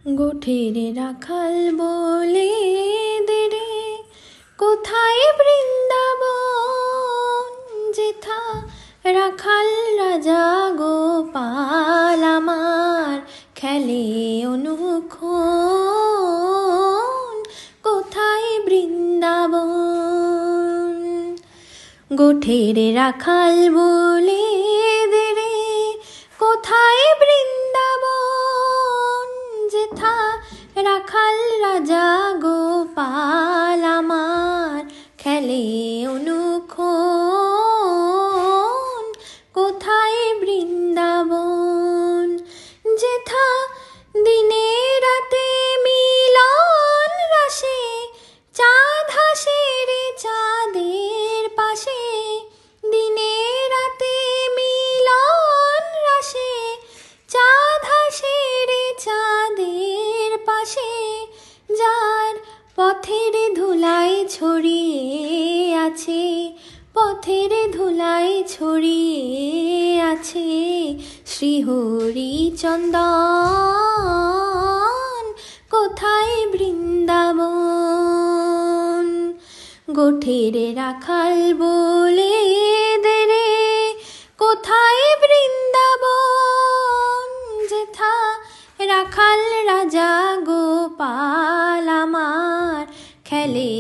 গোঠের রাখাল বলে দে রে, কোথায় বৃন্দাবন? যেথা রাখাল রাজা গোপাল আমার খেলে অনুক্ষণ, কোথায় বৃন্দাবন? গোঠের রাখাল বলে দে রে, কোথায় বৃন্দাবন? যেথা রাখাল রাজা গোপাল আমার খেলে অনুক্ষণ, কোথায় বৃন্দাবন? যেথা দিনে রাতে মিলন রাশে, চাঁদ হাসে রে চাঁদের পাশে। দিনে রাতে মিলন রাশে, চাঁদ হাসে রে চাঁদের পাশে। যার পথের ধুলায় ছড়িয়ে আছে, পথের ধুলায় ছড়িয়ে আছে শ্রীহরি চন্দন, কোথায় বৃন্দাবন? গোঠের রাখাল বলে দে রে, কোথায় বৃন্দাবন? যেথা রাখাল রাজা গোপাল আমার খেলে